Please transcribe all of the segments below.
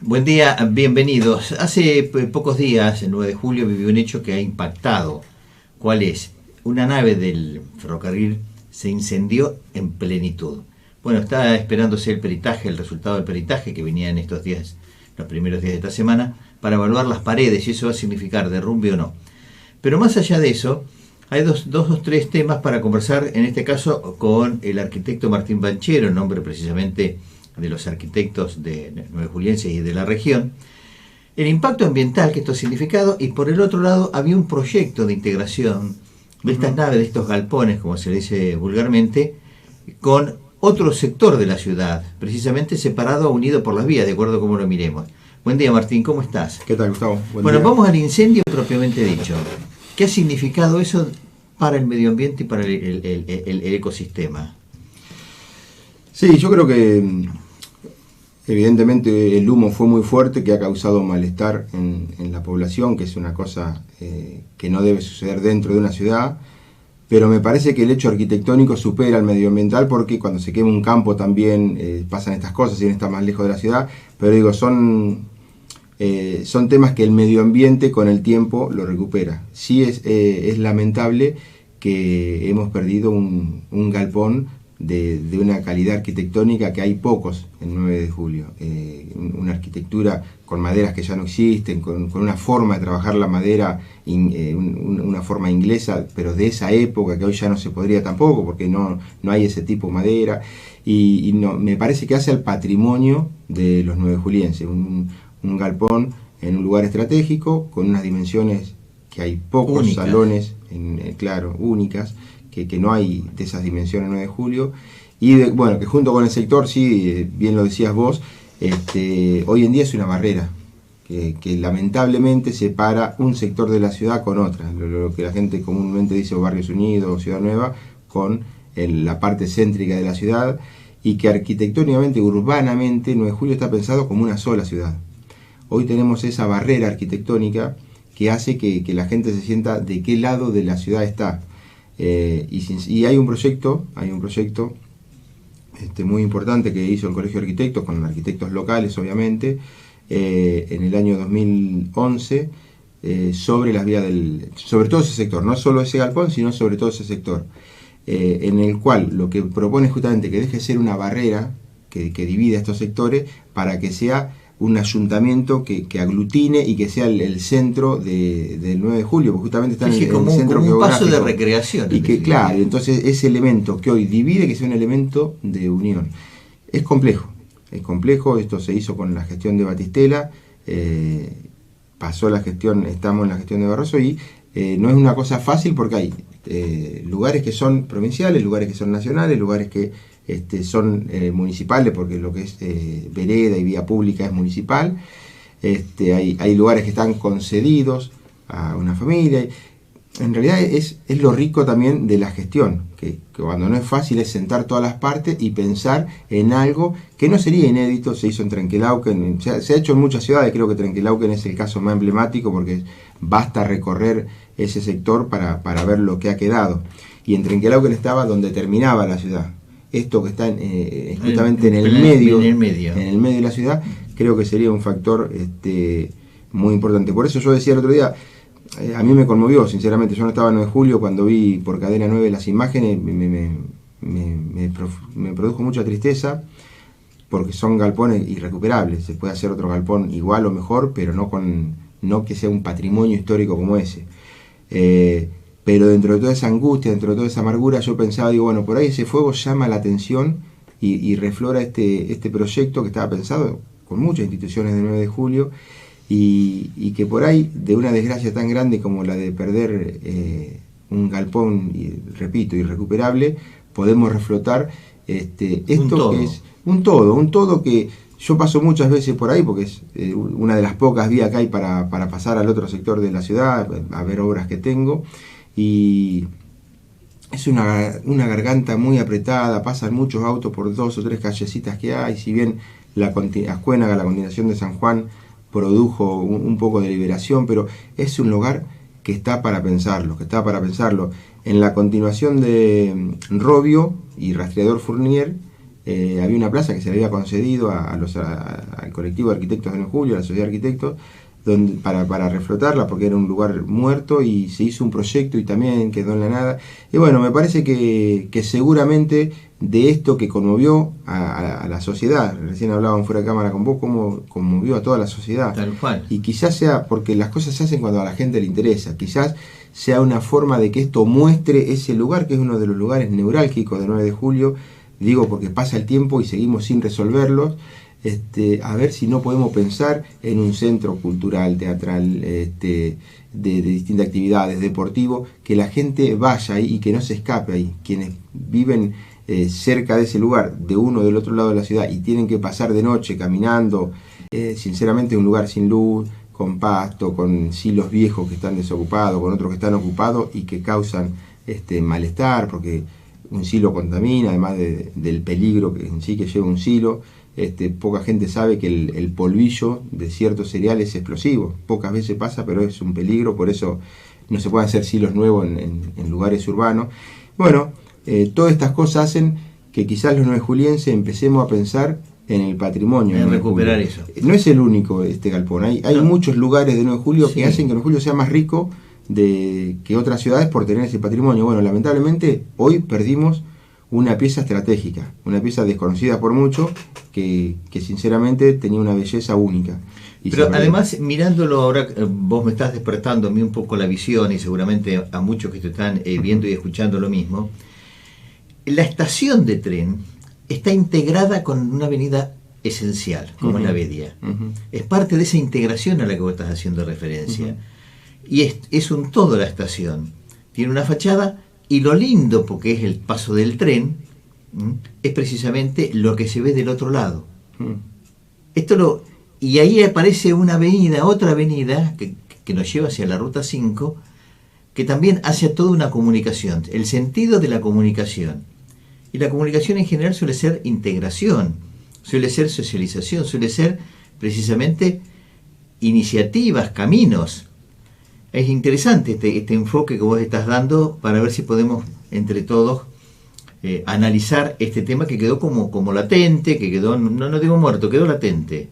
Buen día, bienvenidos. Hace pocos días, el 9 de julio, vivió un hecho que ha impactado. ¿Cuál es? Una nave del ferrocarril se incendió en plenitud. Bueno, está esperándose el peritaje, el resultado del peritaje que venía en estos días, los primeros días de esta semana, para evaluar las paredes y eso va a significar derrumbe o no. Pero más allá de eso, hay dos o tres temas para conversar, en este caso con el arquitecto Martín Banchero, en nombre precisamente de los arquitectos de Nueve Julienses y de la región, el impacto ambiental que esto ha significado, y por el otro lado había un proyecto de integración de estas naves, de estos galpones, como se le dice vulgarmente, con otro sector de la ciudad, precisamente separado, unido por las vías, de acuerdo a cómo lo miremos. Buen día, Martín, ¿cómo estás? ¿Qué tal, Gustavo? Bueno, vamos al incendio propiamente dicho. ¿Qué ha significado eso para el medio ambiente y para el ecosistema? Sí, yo creo que evidentemente el humo fue muy fuerte, que ha causado malestar en la población, que es una cosa que no debe suceder dentro de una ciudad, pero me parece que el hecho arquitectónico supera al medioambiental, porque cuando se quema un campo también pasan estas cosas, y está más lejos de la ciudad, pero digo, son temas que el medio ambiente con el tiempo lo recupera. Sí es lamentable que hemos perdido un galpón de una calidad arquitectónica que hay pocos en 9 de julio. Una arquitectura con maderas que ya no existen, con una forma de trabajar la madera, una forma inglesa, pero de esa época, que hoy ya no se podría tampoco, porque no hay ese tipo de madera, y no, me parece que hace al patrimonio de los nueve julienses, un galpón en un lugar estratégico, con unas dimensiones que hay pocos únicas. Salones, claro, únicas, que no hay de esas dimensiones en 9 de julio, y bueno, que junto con el sector, sí, bien lo decías vos, hoy en día es una barrera que lamentablemente separa un sector de la ciudad con otra, lo que la gente comúnmente dice Barrios Unidos o Ciudad Nueva, con la parte céntrica de la ciudad, y que arquitectónicamente, urbanamente, 9 de julio está pensado como una sola ciudad. Hoy tenemos esa barrera arquitectónica que hace que la gente se sienta de qué lado de la ciudad está. Y hay un proyecto muy importante que hizo el Colegio de Arquitectos, con arquitectos locales obviamente, en el año 2011, sobre las vías sobre todo ese sector, no solo ese galpón, sino sobre todo ese sector, en el cual lo que propone es justamente que deje de ser una barrera que divide a estos sectores, para que sea un ayuntamiento que aglutine y que sea el centro del 9 de julio, porque justamente está en el centro como un paso de recreación. Y que, claro, entonces ese elemento que hoy divide, que sea un elemento de unión. Es complejo, esto se hizo con la gestión de Batistela, pasó la gestión, estamos en la gestión de Barroso, y no es una cosa fácil, porque hay lugares que son provinciales, lugares que son nacionales, lugares que son municipales, porque lo que es vereda y vía pública es municipal. Hay lugares que están concedidos a una familia. En realidad es lo rico también de la gestión, que cuando no es fácil es sentar todas las partes y pensar en algo que no sería inédito. Se hizo en Trenquelauquen, se ha hecho en muchas ciudades. Creo que Trenquelauquen es el caso más emblemático, porque basta recorrer ese sector para ver lo que ha quedado. Y en Trenquelauquen estaba donde terminaba la ciudad. Esto que está justamente en el medio de la ciudad, creo que sería un factor muy importante. Por eso yo decía el otro día, a mí me conmovió, sinceramente. Yo no estaba en 9 de julio cuando vi por Cadena 9 las imágenes, me produjo mucha tristeza, porque son galpones irrecuperables. Se puede hacer otro galpón igual o mejor, pero no que sea un patrimonio histórico como ese. Pero dentro de toda esa angustia, dentro de toda esa amargura, yo pensaba, digo, bueno, por ahí ese fuego llama la atención y reflora este proyecto que estaba pensado con muchas instituciones de 9 de julio, y que por ahí, de una desgracia tan grande como la de perder un galpón, repito, irrecuperable, podemos reflotar esto que es un todo que yo paso muchas veces por ahí, porque es una de las pocas vías que hay para pasar al otro sector de la ciudad, a ver obras que tengo. Y es una garganta muy apretada, pasan muchos autos por 2 o 3 callecitas que hay. Si bien Ascuénaga, la continuación de San Juan, produjo un poco de liberación, pero es un lugar que está para pensarlo, En la continuación de Robio y Rastreador Fournier, había una plaza que se le había concedido al colectivo de arquitectos de 9 de julio, a la sociedad de arquitectos, para reflotarla, porque era un lugar muerto, y se hizo un proyecto y también quedó en la nada. Y bueno, me parece que seguramente de esto que conmovió a la sociedad, recién hablaban fuera de cámara con vos, cómo conmovió a toda la sociedad. Tal cual. Y quizás sea, porque las cosas se hacen cuando a la gente le interesa, quizás sea una forma de que esto muestre ese lugar, que es uno de los lugares neurálgicos de 9 de julio, digo porque pasa el tiempo y seguimos sin resolverlos. A ver si no podemos pensar en un centro cultural, teatral, de distintas actividades, deportivo, que la gente vaya ahí y que no se escape ahí. Quienes viven cerca de ese lugar, de uno o del otro lado de la ciudad, y tienen que pasar de noche caminando, sinceramente es un lugar sin luz, con pasto, con silos viejos que están desocupados, con otros que están ocupados y que causan malestar, porque un silo contamina, además del peligro que en sí que lleva un silo. Poca gente sabe que el polvillo de ciertos cereales es explosivo. Pocas veces pasa, pero es un peligro, por eso no se pueden hacer silos nuevos en lugares urbanos. Bueno, todas estas cosas hacen que quizás los nuevejulienses empecemos a pensar en el patrimonio. En recuperar eso. No es el único galpón, hay No. Muchos lugares de 9 de julio Sí. que hacen que 9 de julio sea más rico que otras ciudades por tener ese patrimonio. Bueno, lamentablemente hoy perdimos una pieza estratégica, una pieza desconocida por muchos, que sinceramente tenía una belleza única. Pero además, mirándolo ahora, vos me estás despertando a mí un poco la visión, y seguramente a muchos que te están viendo y escuchando lo mismo. La estación de tren está integrada con una avenida esencial, como es la Bedia. Es parte de esa integración a la que vos estás haciendo referencia. Y es un todo la estación. Tiene una fachada, y lo lindo, porque es el paso del tren, es precisamente lo que se ve del otro lado. Y ahí aparece una avenida, otra avenida, que nos lleva hacia la Ruta 5, que también hace toda una comunicación, el sentido de la comunicación. Y la comunicación en general suele ser integración, suele ser socialización, suele ser precisamente iniciativas, caminos. Es interesante este enfoque que vos estás dando para ver si podemos entre todos analizar este tema que quedó como latente, que quedó, no digo muerto, quedó latente.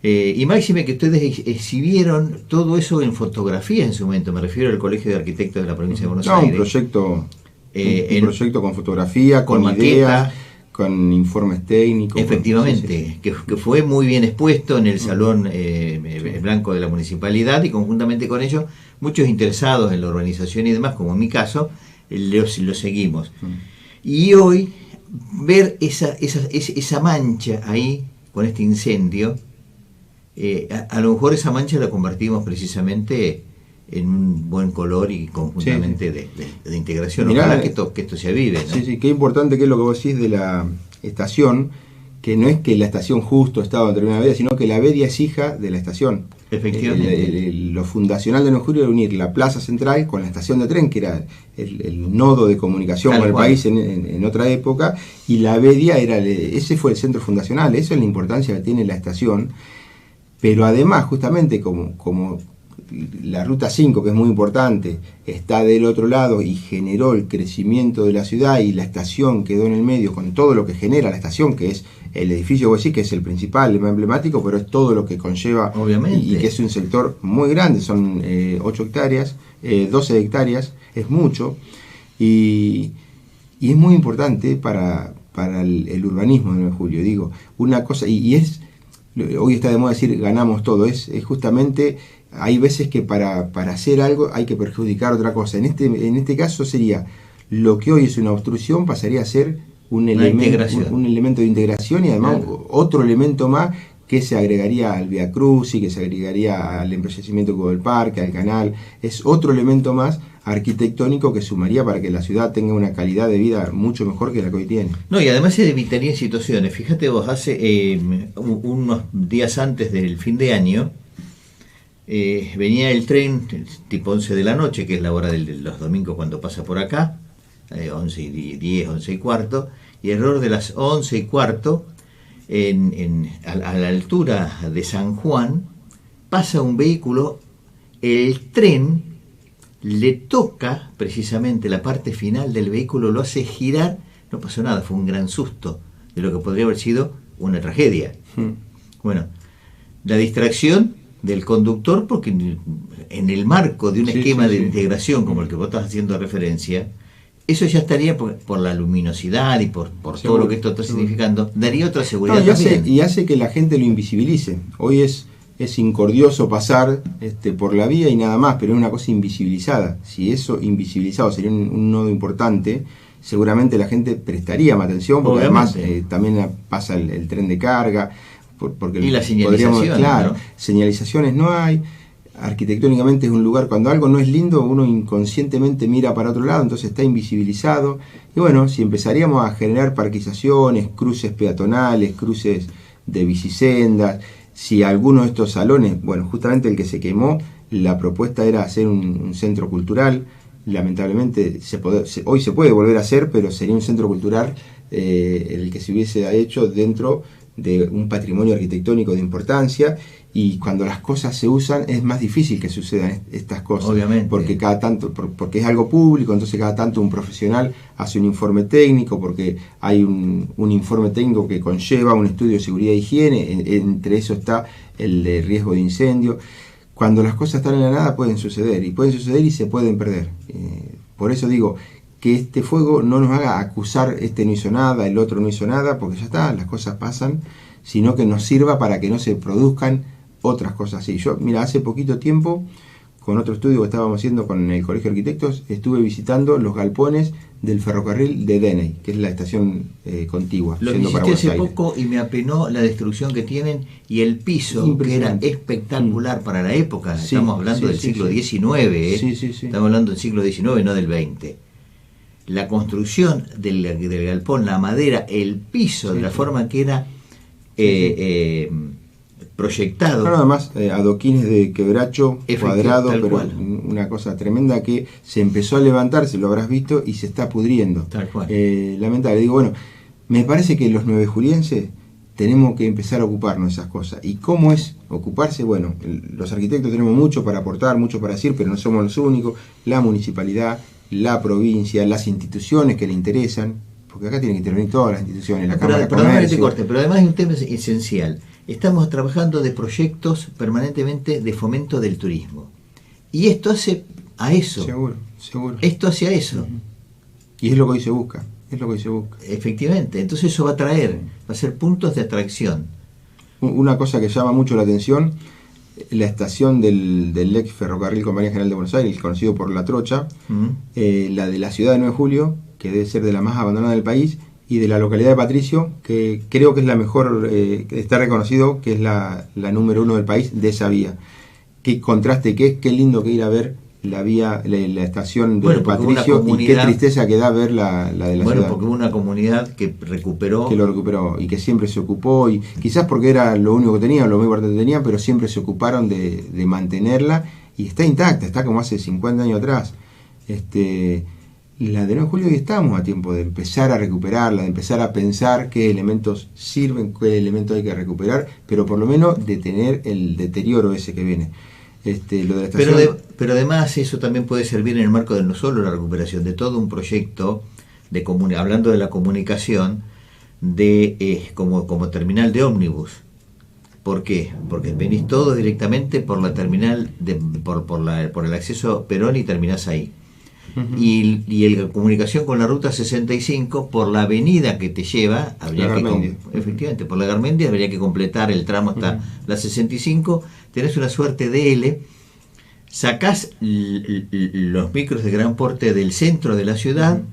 Y máxime que ustedes exhibieron todo eso en fotografía en su momento, me refiero al Colegio de Arquitectos de la Provincia de Buenos Aires. Un proyecto con fotografía, con ideas, con informes técnicos. Efectivamente, sí. Que fue muy bien expuesto en el Salón Blanco de la Municipalidad, y conjuntamente con ellos muchos interesados en la urbanización y demás, como en mi caso, lo seguimos. Y hoy ver esa mancha ahí con este incendio, a lo mejor esa mancha la convertimos precisamente en un buen color y conjuntamente de integración. Mirá, ojalá que esto se avive, ¿no? Sí, qué importante que es lo que vos decís de la estación, que no es que la estación justo estaba en determinada Bedia, sino que la Bedia es hija de la estación. Efectivamente. Lo fundacional de 9 de julio era unir la plaza central con la estación de tren, que era el nodo de comunicación con el país en otra época, y la Bedia ese fue el centro fundacional. Eso es la importancia que tiene la estación. Pero además, justamente como la Ruta 5, que es muy importante, está del otro lado y generó el crecimiento de la ciudad, y la estación quedó en el medio con todo lo que genera la estación, que es el edificio, vos decís que es el principal, el más emblemático, pero es todo lo que conlleva. Obviamente. Y que es un sector muy grande, son 8 hectáreas, 12 hectáreas, es mucho, y es muy importante para el urbanismo de 9 de julio, digo, una cosa, y es, hoy está de moda decir ganamos todo, es justamente, hay veces que para hacer algo hay que perjudicar otra cosa. En este caso sería, lo que hoy es una obstrucción pasaría a ser un elemento de integración, y además otro elemento más que se agregaría al Via Crucis, que se agregaría al embellecimiento que hubo del parque, al canal. Es otro elemento más arquitectónico que sumaría para que la ciudad tenga una calidad de vida mucho mejor que la que hoy tiene. No, y además se evitaría situaciones. Fíjate vos, hace unos días antes del fin de año, venía el tren tipo 11 de la noche, que es la hora de los domingos cuando pasa por acá, 11 y 10, 11 y cuarto, y alrededor de las 11 y cuarto, a la altura de San Juan, pasa un vehículo, el tren le toca precisamente la parte final del vehículo, lo hace girar, no pasó nada, fue un gran susto. de lo que podría haber sido una tragedia. Bueno, la distracción del conductor, porque en el marco de un esquema de integración como el que vos estás haciendo referencia, eso ya estaría por la luminosidad y por todo lo que esto está significando, daría otra seguridad. Y hace que la gente lo invisibilice. Hoy es incordioso pasar por la vía y nada más, pero es una cosa invisibilizada. Si eso invisibilizado sería un nodo importante, seguramente la gente prestaría más atención, porque obviamente, además también pasa el tren de carga, porque y la señalización, claro, ¿no? Señalizaciones no hay. Arquitectónicamente es un lugar, cuando algo no es lindo, uno inconscientemente mira para otro lado, entonces está invisibilizado. Y bueno, si empezaríamos a generar parquizaciones, cruces peatonales, cruces de bicisendas, si alguno de estos salones, bueno, justamente el que se quemó, la propuesta era hacer un centro cultural. Lamentablemente hoy se puede volver a hacer, pero sería un centro cultural el que se hubiese hecho dentro de un patrimonio arquitectónico de importancia, y cuando las cosas se usan es más difícil que sucedan estas cosas. Obviamente. Porque cada tanto, porque es algo público, entonces cada tanto un profesional hace un informe técnico, porque hay un informe técnico que conlleva un estudio de seguridad e higiene, entre eso está el de riesgo de incendio. Cuando las cosas están en la nada pueden suceder y se pueden perder. Por eso digo que este fuego no nos haga acusar este no hizo nada, el otro no hizo nada, porque ya está, las cosas pasan, sino que nos sirva para que no se produzcan otras cosas así. Yo, mira, hace poquito tiempo, con otro estudio que estábamos haciendo con el Colegio de Arquitectos, estuve visitando los galpones del ferrocarril de Deney, que es la estación contigua. Lo visité hace poco y me apenó la destrucción que tienen y el piso, que era espectacular para la época. Estamos hablando del siglo XIX, estamos hablando del siglo XIX, no del XX. La construcción del galpón, la madera, el piso, de la forma que era proyectado. No, nada más, adoquines de quebracho, cuadrado, pero cual. Una cosa tremenda que se empezó a levantar, se lo habrás visto, y se está pudriendo. Tal cual. Lamentable. Digo, bueno, me parece que los nuevejulienses tenemos que empezar a ocuparnos de esas cosas. ¿Y cómo es ocuparse? Bueno, los arquitectos tenemos mucho para aportar, mucho para decir, pero no somos los únicos. La municipalidad, la provincia, las instituciones que le interesan, porque acá tienen que intervenir todas las instituciones, la Cámara de Comercio. Pero además hay un tema esencial. Estamos trabajando de proyectos permanentemente de fomento del turismo. Y esto hace a eso. Seguro. Esto hace a eso. Y es lo que hoy se busca. Efectivamente. Entonces eso va a ser puntos de atracción. Una cosa que llama mucho la atención, la estación del ex ferrocarril Compañía General de Buenos Aires, conocido por La Trocha, la de la ciudad de 9 de Julio, que debe ser de la más abandonada del país, y de la localidad de Patricio, que creo que es la mejor, está reconocido que es la número 1 del país de esa vía. Qué contraste que es, qué lindo que ir a ver la vía, la estación de Patricio, y qué tristeza que da ver la de la ciudad. Bueno, porque hubo una comunidad que lo recuperó y que siempre se ocupó, y quizás porque era lo único que tenía, lo más importante que tenía, pero siempre se ocuparon de mantenerla, y está intacta, está como hace 50 años atrás. La de 9 de julio, hoy estamos a tiempo de empezar a recuperarla, de empezar a pensar qué elementos sirven, qué elementos hay que recuperar, pero por lo menos detener el deterioro ese que viene. Lo de la estación... pero además eso también puede servir en el marco de no solo la recuperación, de todo un proyecto, hablando de la comunicación, como terminal de ómnibus. ¿Por qué? Porque venís todo directamente por la terminal, por el acceso Perón, y terminás ahí. Y la comunicación con la ruta 65 por la avenida que te lleva, efectivamente, por la Garmendia habría que completar el tramo hasta la 65, tenés una suerte de L, sacás los micros de gran porte del centro de la ciudad,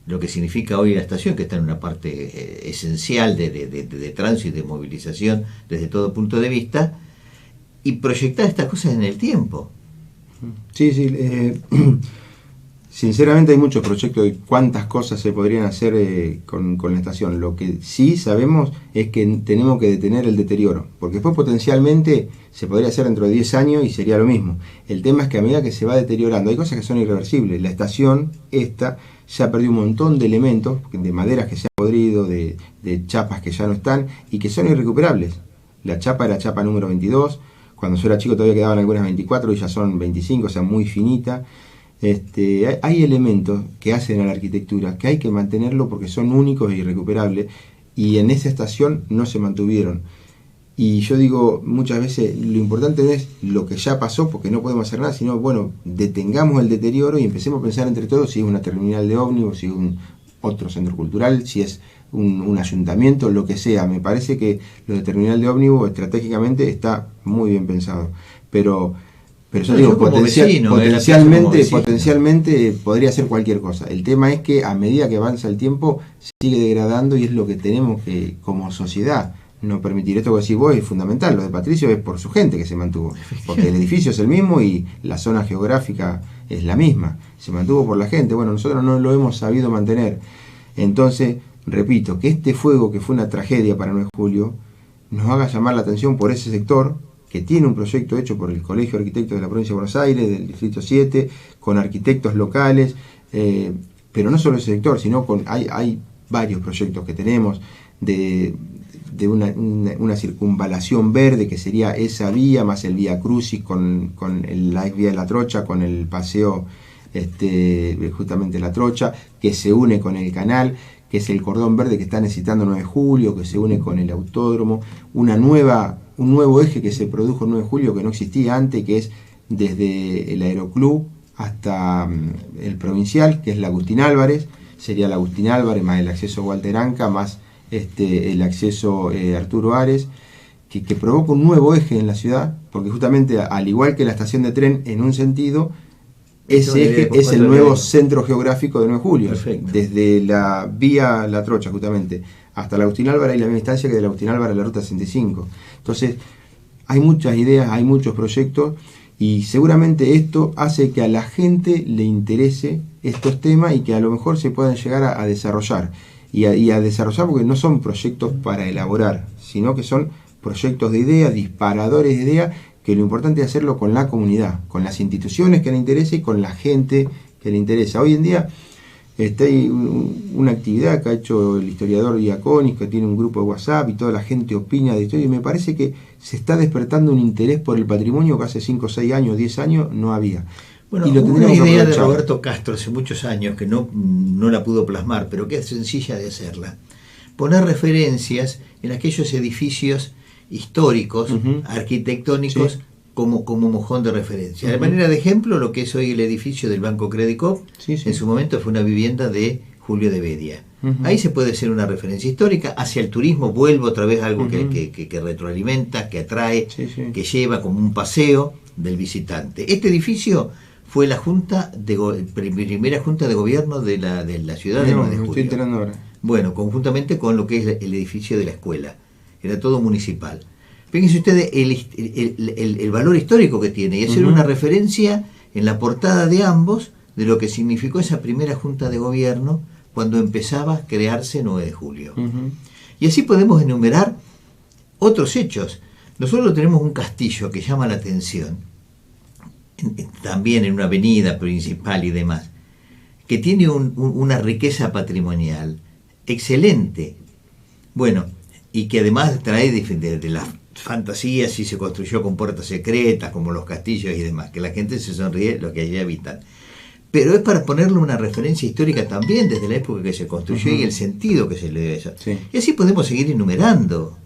lo que significa hoy la estación, que está en una parte esencial de tránsito y de movilización desde todo punto de vista, y proyectar estas cosas en el tiempo. Sinceramente hay muchos proyectos de cuántas cosas se podrían hacer con la estación. Lo que sí sabemos es que tenemos que detener el deterioro, porque después potencialmente se podría hacer dentro de 10 años y sería lo mismo. El tema es que a medida que se va deteriorando, hay cosas que son irreversibles. La estación ya perdió un montón de elementos, de maderas que se han podrido, de chapas que ya no están y que son irrecuperables. La chapa era chapa número 22, cuando yo era chico todavía quedaban algunas 24 y ya son 25, o sea, muy finita. Hay elementos que hacen a la arquitectura que hay que mantenerlo porque son únicos e irrecuperables, y en esa estación no se mantuvieron. Y yo digo muchas veces, lo importante no es lo que ya pasó, porque no podemos hacer nada, sino, bueno, detengamos el deterioro y empecemos a pensar entre todos si es una terminal de ómnibus, si es otro centro cultural, si es un ayuntamiento, lo que sea. Me parece que lo de terminal de ómnibus estratégicamente está muy bien pensado. Pero yo digo, potencialmente podría ser cualquier cosa. El tema es que a medida que avanza el tiempo sigue degradando, y es lo que tenemos que, como sociedad, no permitir. Esto que decís vos es fundamental. Lo de Patricio es por su gente que se mantuvo, porque el edificio es el mismo y la zona geográfica es la misma, se mantuvo por la gente. Bueno, nosotros no lo hemos sabido mantener. Entonces, repito, que este fuego, que fue una tragedia para 9 de julio, nos haga llamar la atención por ese sector, que tiene un proyecto hecho por el Colegio de Arquitectos de la Provincia de Buenos Aires, del Distrito 7, con arquitectos locales, pero no solo ese sector, sino hay varios proyectos que tenemos de una circunvalación verde, que sería esa vía más el Vía Crucis con la ex vía de la Trocha, con el paseo justamente la Trocha, que se une con el canal, que es el cordón verde que está necesitando 9 de julio, que se une con el autódromo, un nuevo eje que se produjo en 9 de julio que no existía antes, que es desde el Aeroclub hasta el Provincial, que es la Agustín Álvarez, sería la Agustín Álvarez más el acceso Walter Anca, más el acceso Arturo Ares, que provoca un nuevo eje en la ciudad, porque justamente al igual que la estación de tren en un sentido, ese eje es el nuevo centro geográfico de 9 de julio. Perfecto. Desde la vía La Trocha justamente hasta la Agustín Álvarez, hay la misma distancia que de la Agustín Álvarez a la ruta 65. Entonces hay muchas ideas, hay muchos proyectos, y seguramente esto hace que a la gente le interese estos temas y que a lo mejor se puedan llegar a desarrollar. Y a desarrollar, porque no son proyectos para elaborar, sino que son proyectos de ideas, disparadores de ideas, que lo importante es hacerlo con la comunidad, con las instituciones que le interese y con la gente que le interesa. Hoy en día hay una actividad que ha hecho el historiador Diaconis, que tiene un grupo de WhatsApp y toda la gente opina de historia, y me parece que se está despertando un interés por el patrimonio que hace 5, 6 años, 10 años no había. Bueno, y una idea de Roberto Castro hace muchos años que no la pudo plasmar, pero que es sencilla de hacerla. Poner referencias en aquellos edificios históricos, arquitectónicos, como mojón de referencia. De manera de ejemplo, lo que es hoy el edificio del Banco Credit Corp, en su momento fue una vivienda de Julio de Bedia. Ahí se puede hacer una referencia histórica. Hacia el turismo vuelvo otra vez algo que retroalimenta, que atrae, que lleva como un paseo del visitante. Este edificio fue la primera junta de gobierno de la ciudad de 9 de julio. Estoy enterando ahora. Bueno, conjuntamente con lo que es el edificio de la escuela. Era todo municipal. Fíjense ustedes el valor histórico que tiene, y hacer una referencia en la portada de ambos de lo que significó esa primera junta de gobierno cuando empezaba a crearse 9 de julio. Y así podemos enumerar otros hechos. Nosotros tenemos un castillo que llama la atención, también en una avenida principal y demás, que tiene una riqueza patrimonial excelente. Bueno, y que además trae de las fantasías, y se construyó con puertas secretas, como los castillos y demás, que la gente se sonríe los que allí habitan. Pero es para ponerle una referencia histórica también desde la época que se construyó y el sentido que se le dio a eso. Y así podemos seguir enumerando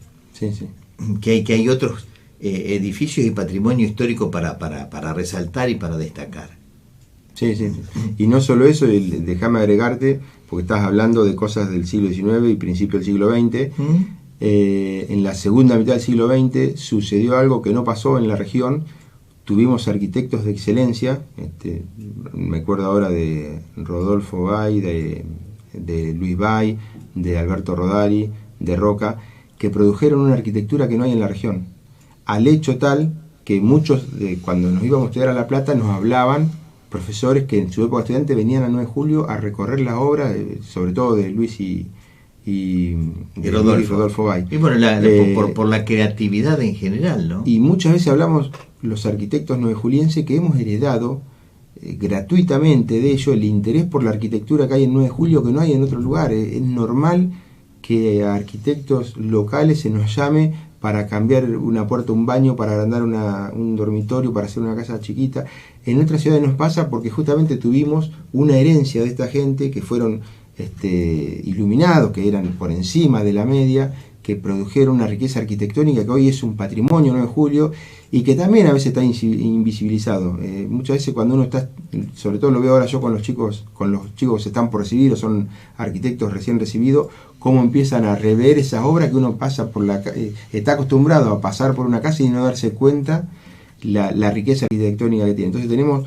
que hay otros edificios y patrimonio histórico para resaltar y para destacar. Y no solo eso, déjame agregarte, porque estás hablando de cosas del siglo XIX y principio del siglo XX. En la segunda mitad del siglo XX sucedió algo que no pasó en la región. Tuvimos arquitectos de excelencia, me acuerdo ahora de Rodolfo Bay, de Luis Bay, de Alberto Rodari, de Roca, que produjeron una arquitectura que no hay en la región, al hecho tal que muchos, cuando nos íbamos a estudiar a La Plata, nos hablaban profesores que en su época estudiante venían a 9 de julio a recorrer las obras, sobre todo de Luis y Rodolfo Bay. Y bueno, por la creatividad en general, ¿no? Y muchas veces hablamos los arquitectos nuevejulienses que hemos heredado gratuitamente de ellos el interés por la arquitectura que hay en 9 de julio, que no hay en otro lugar. Es normal que a arquitectos locales se nos llame para cambiar una puerta, un baño, para agrandar un dormitorio, para hacer una casa chiquita. En otras ciudades nos pasa porque justamente tuvimos una herencia de esta gente que fueron iluminados, que eran por encima de la media, que produjeron una riqueza arquitectónica que hoy es un patrimonio 9 de julio y que también a veces está invisibilizado. Muchas veces cuando uno está, sobre todo lo veo ahora yo con los chicos que están por recibir o son arquitectos recién recibidos, cómo empiezan a rever esas obras que uno pasa por está acostumbrado a pasar por una casa y no darse cuenta la riqueza arquitectónica que tiene. Entonces tenemos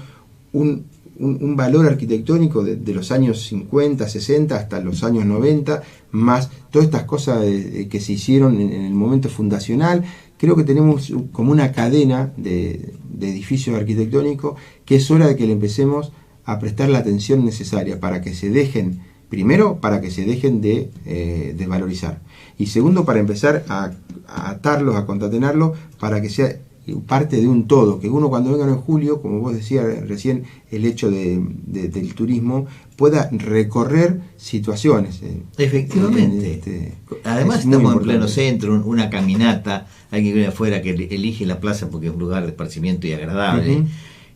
un valor arquitectónico de los años 50, 60 hasta los años 90, más todas estas cosas que se hicieron en el momento fundacional. Creo que tenemos como una cadena de edificios arquitectónicos que es hora de que le empecemos a prestar la atención necesaria para que se dejen, primero, para que se dejen de desvalorizar, y segundo, para empezar a atarlos, a concatenarlos, para que sea parte de un todo, que uno cuando venga en julio, como vos decías recién, el hecho del turismo, pueda recorrer situaciones. Efectivamente. Además estamos en pleno centro, una caminata, alguien que viene afuera que elige la plaza porque es un lugar de esparcimiento y agradable,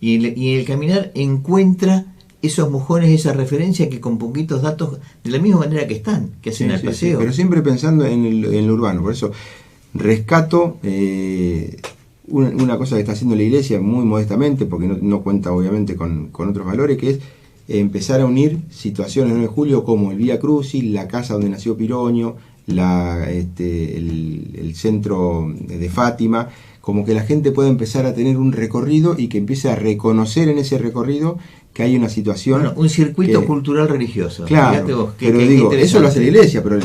y el caminar encuentra esos mojones, esa referencia que con poquitos datos, de la misma manera que están, que hacen el paseo. Pero siempre pensando en lo urbano, por eso rescato una cosa que está haciendo la iglesia muy modestamente, porque no cuenta obviamente con otros valores, que es empezar a unir situaciones en 9 de julio como el Vía Crucis, la casa donde nació Piroño, el centro de Fátima, como que la gente pueda empezar a tener un recorrido y que empiece a reconocer en ese recorrido que hay una situación... Bueno, un circuito cultural religioso. Claro, vos, pero digo, eso lo hace la iglesia, pero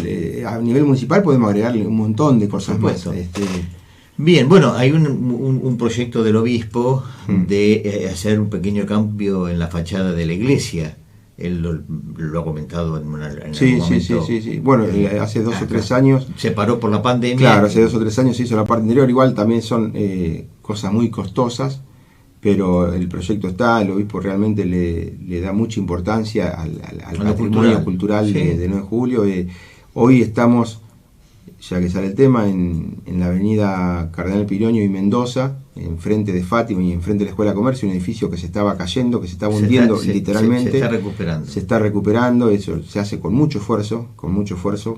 a nivel municipal podemos agregarle un montón de cosas más. Bien, bueno, hay un proyecto del obispo de hacer un pequeño cambio en la fachada de la iglesia. Él lo ha comentado en algún momento. Sí. Bueno, hace 2 o 3 años... Se paró por la pandemia. Claro, hace 2 o 3 años se hizo la parte interior. Igual también son cosas muy costosas, pero el proyecto está, el obispo realmente le da mucha importancia al patrimonio cultural de 9 de julio. Hoy estamos, ya que sale el tema, en la avenida Cardenal Piroño y Mendoza, enfrente de Fátima y enfrente de la Escuela de Comercio, un edificio que se estaba cayendo, que se estaba hundiendo literalmente. Se está recuperando. Se está recuperando, eso se hace con mucho esfuerzo,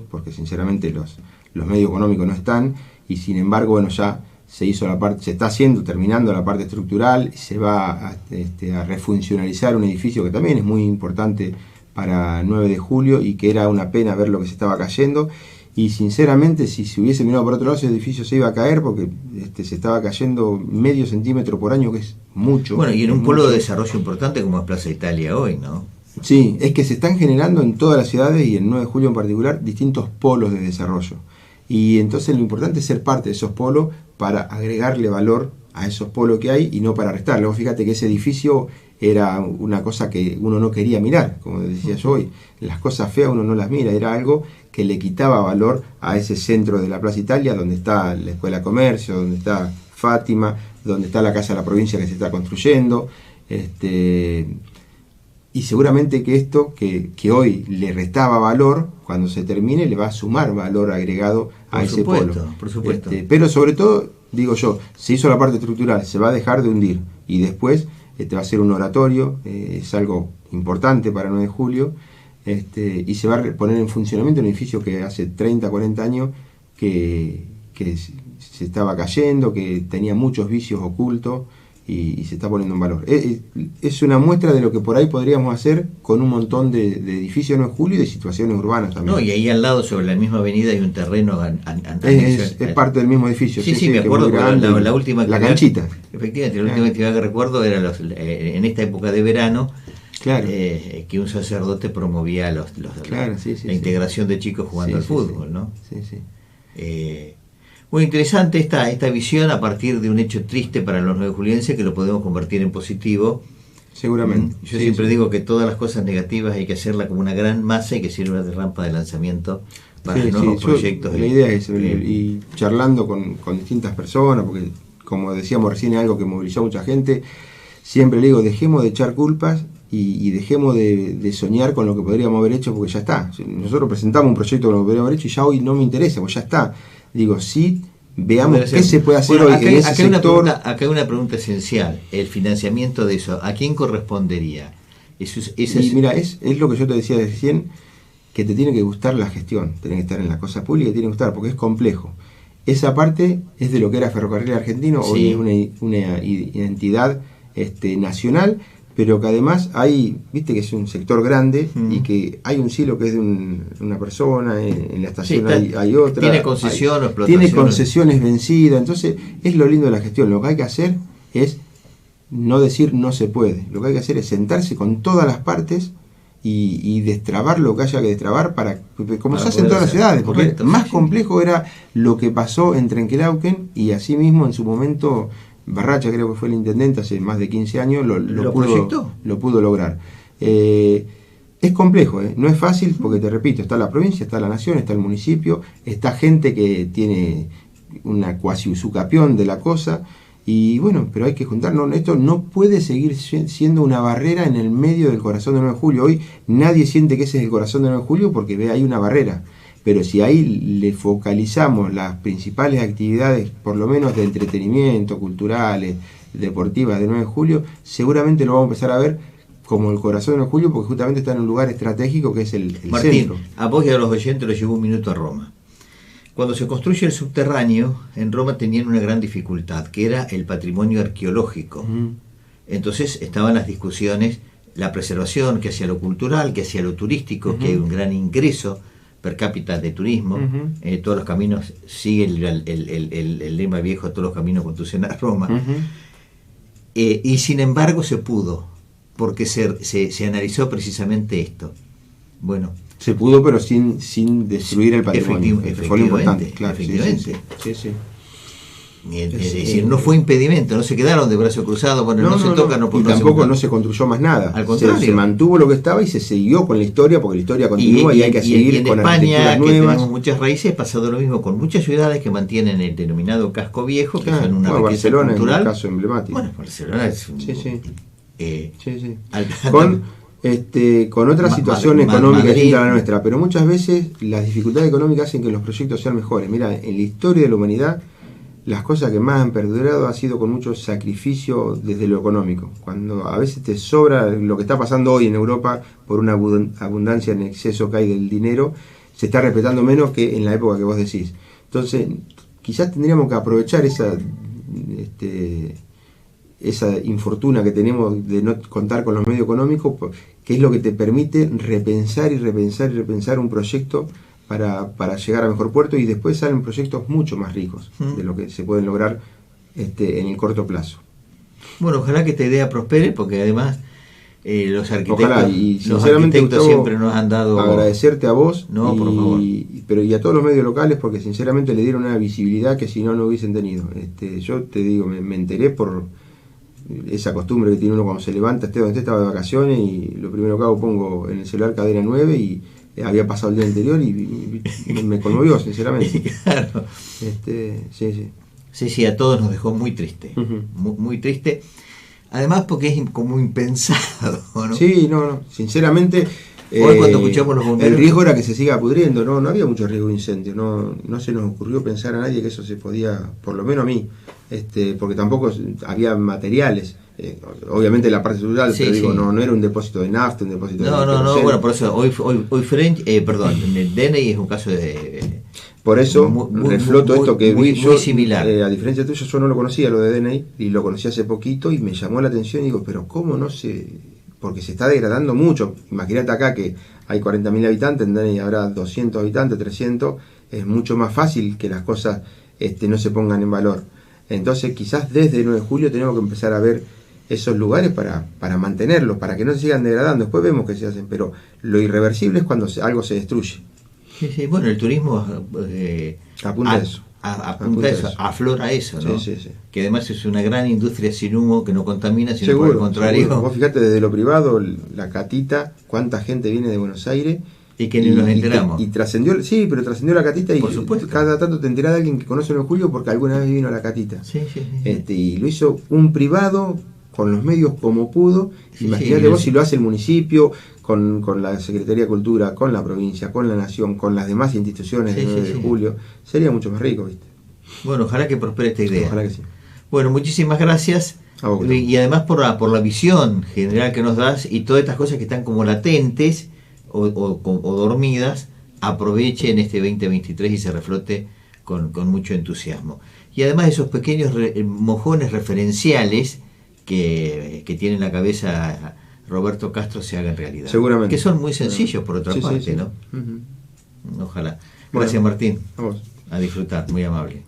porque sinceramente los medios económicos no están, y sin embargo, bueno, ya se hizo se está terminando la parte estructural, se va a refuncionalizar un edificio que también es muy importante para 9 de julio y que era una pena ver lo que se estaba cayendo. Y sinceramente, si se hubiese mirado por otro lado, ese edificio se iba a caer porque se estaba cayendo medio centímetro por año, que es mucho. Bueno, y en un polo de desarrollo importante como es Plaza Italia hoy, ¿no? Sí, es que se están generando en todas las ciudades y en 9 de julio en particular distintos polos de desarrollo. Y entonces lo importante es ser parte de esos polos para agregarle valor a esos polos que hay y no para restarle. Vos fíjate que ese edificio era una cosa que uno no quería mirar, como decía yo hoy. Las cosas feas uno no las mira, era algo que le quitaba valor a ese centro de la Plaza Italia, donde está la Escuela de Comercio, donde está Fátima, donde está la Casa de la Provincia que se está construyendo. Y seguramente que esto, que hoy le restaba valor, cuando se termine le va a sumar valor agregado a ese polo. Por supuesto. Pero sobre todo, digo yo, se hizo la parte estructural, se va a dejar de hundir y después va a ser un oratorio, es algo importante para 9 de julio, y se va a poner en funcionamiento un edificio que hace 30, 40 años que se estaba cayendo, que tenía muchos vicios ocultos y se está poniendo en valor. Es una muestra de lo que por ahí podríamos hacer con un montón de edificios 9 de julio y de situaciones urbanas también. No, y ahí al lado, sobre la misma avenida, hay un terreno... Es parte del mismo edificio. Sí, me acuerdo, la última... La canchita. Efectivamente, la última actividad que recuerdo era en esta época de verano, claro. Que un sacerdote promovía la integración de chicos jugando al fútbol, ¿no? Sí. Muy interesante esta visión a partir de un hecho triste para los 9 julienses que lo podemos convertir en positivo. Seguramente. Yo siempre digo que todas las cosas negativas hay que hacerlas como una gran masa y que sirva de rampa de lanzamiento para nuevos proyectos. La idea es y charlando con distintas personas, porque como decíamos recién es algo que movilizó a mucha gente, siempre le digo, dejemos de echar culpas y dejemos de soñar con lo que podríamos haber hecho, porque ya está. Nosotros presentamos un proyecto con lo que podríamos haber hecho y ya hoy no me interesa, pues ya está. Digo, sí, veamos qué se puede hacer hoy en ese sector. Acá hay una pregunta esencial. El financiamiento de eso, ¿a quién correspondería? Mira, es lo que yo te decía recién. que te tiene que gustar la gestión, tiene que estar en la cosa pública y tiene que gustar, porque es complejo. Esa parte es de lo que era Ferrocarril Argentino, Sí. hoy es una identidad nacional, pero que además hay, viste que es un sector grande y que hay un silo que es de una persona, en la estación Sí, hay otra. tiene concesión o explotación. Tiene concesiones vencidas, entonces es lo lindo de la gestión. Lo que hay que hacer es no decir no se puede, lo que hay que hacer es sentarse con todas las partes y destrabar lo que haya que destrabar como Para se hace en poder todas las hacer. ciudades, porque Correcto, más sí. complejo era lo que pasó en Trenquelauquen y así mismo en su momento Barracha, creo que fue el intendente hace más de 15 años, ¿Lo proyectó? lo pudo lograr. Es complejo, no es fácil porque, te repito, está la provincia, está la nación, está el municipio, está gente que tiene una cuasi usucapión de la cosa. Y bueno, pero hay que juntarnos. Esto no puede seguir siendo una barrera en el medio del corazón del 9 de julio. Hoy nadie siente que ese es el corazón del 9 de julio porque ve ahí una barrera. Pero si ahí le focalizamos las principales actividades, por lo menos de entretenimiento, culturales, deportivas del 9 de julio, seguramente lo vamos a empezar a ver como el corazón del 9 de julio porque justamente está en un lugar estratégico que es el Martín, centro. a vos y a los oyentes los llevó un minuto a Roma. Cuando se construye el subterráneo, en Roma tenían una gran dificultad, que era el patrimonio arqueológico. Entonces estaban las discusiones, la preservación, que hacia lo cultural, que hacia lo turístico, que hay un gran ingreso per cápita de turismo. Todos los caminos siguen el lema viejo, todos los caminos conducen a Roma. Y sin embargo se pudo, porque se analizó precisamente esto. Bueno, se pudo, pero sin destruir el patrimonio. Fue lo importante, claro. Efectivamente. Sí. Es decir, no fue impedimento, no se quedaron de brazo cruzado, bueno, no se toca, no y tampoco no se construyó más nada. Al contrario. Se mantuvo lo que estaba y se siguió con la historia, porque la historia continúa y hay que seguir en con España, arquitecturas que nuevas. tenemos muchas raíces, pasado lo mismo con muchas ciudades que mantienen el denominado casco viejo, que Claro, son una bueno, riqueza Barcelona cultural. es un caso emblemático. Bueno, Barcelona es un... Sí. al- Con otra situación Madrid. económica distinta a la nuestra, pero muchas veces las dificultades económicas hacen que los proyectos sean mejores. Mira, en la historia de la humanidad, las cosas que más han perdurado ha sido con mucho sacrificio desde lo económico. Cuando a veces te sobra lo que está pasando hoy en Europa por una abundancia en exceso que hay del dinero, se está respetando menos que en la época que vos decís. Entonces, quizás tendríamos que aprovechar esa infortuna que tenemos de no contar con los medios económicos, que es lo que te permite repensar un proyecto para llegar a mejor puerto, y después salen proyectos mucho más ricos de lo que se pueden lograr en el corto plazo. Bueno, ojalá que esta idea prospere, porque además los arquitectos, Ojalá, y sinceramente, arquitectos Gustavo, siempre nos han dado... agradecerte a vos por favor. y a todos los medios locales, porque sinceramente le dieron una visibilidad que si no hubiesen tenido. Yo te digo, me enteré por esa costumbre que tiene uno cuando se levanta, esté donde esté, estaba de vacaciones, y lo primero que hago, pongo en el celular Cadena 9 y había pasado el día anterior y me conmovió, sinceramente. Claro. Sí, a todos nos dejó muy triste, muy triste. Además porque es como impensado, ¿no? Sí, no, sinceramente. Hoy cuando escuchamos los bomberos, el riesgo era que se siga pudriendo, no había mucho riesgo de incendio, no se nos ocurrió pensar a nadie que eso se podía, por lo menos a mí, porque tampoco había materiales. Obviamente la parte estructural, sí, pero digo, sí. no era un depósito de nafta, un depósito de... No, bueno, por eso hoy French, en el DNI es un caso de... Por eso muy, refloto esto que muy, vi yo, muy similar. A diferencia tuyo, yo no lo conocía, lo de DNI, y lo conocí hace poquito y me llamó la atención y digo, pero ¿cómo no se...? Porque se está degradando mucho. Imagínate acá que hay 40.000 habitantes, en DNI habrá 200 habitantes, 300, es mucho más fácil que las cosas no se pongan en valor. Entonces quizás desde el 9 de julio tenemos que empezar a ver esos lugares para mantenerlos, para que no se sigan degradando. Después vemos que se hacen, pero lo irreversible es cuando algo se destruye. Sí, bueno, el turismo apunta a eso. Apunta a eso, aflora eso, ¿no? Sí. Que además es una gran industria sin humo, que no contamina, sino seguro, por el contrario. Seguro. Vos fijate desde lo privado, la catita, cuánta gente viene de Buenos Aires. Y que ni nos enteramos. Y trascendió, sí, pero trascendió la catita, y por supuesto. Cada tanto te enterás de alguien que conoce el Julio porque alguna vez vino a la catita. Sí. Y lo hizo un privado con los medios como pudo. Imagínate vos si lo hace el municipio, con la Secretaría de Cultura, con la provincia, con la Nación, con las demás instituciones del 9 de julio, sería mucho más rico, ¿viste? Bueno, ojalá que prospere esta idea. Ojalá que sí. Bueno, muchísimas gracias. Y además por la visión general que nos das y todas estas cosas que están como latentes, o dormidas, aprovechen este 2023 y se reflote con mucho entusiasmo. Y además esos pequeños mojones referenciales que tiene en la cabeza Roberto Castro se hagan realidad. Seguramente. Que son muy sencillos por otra parte, sí. ¿no? Ojalá. Gracias, Martín. A vos. A disfrutar, muy amable.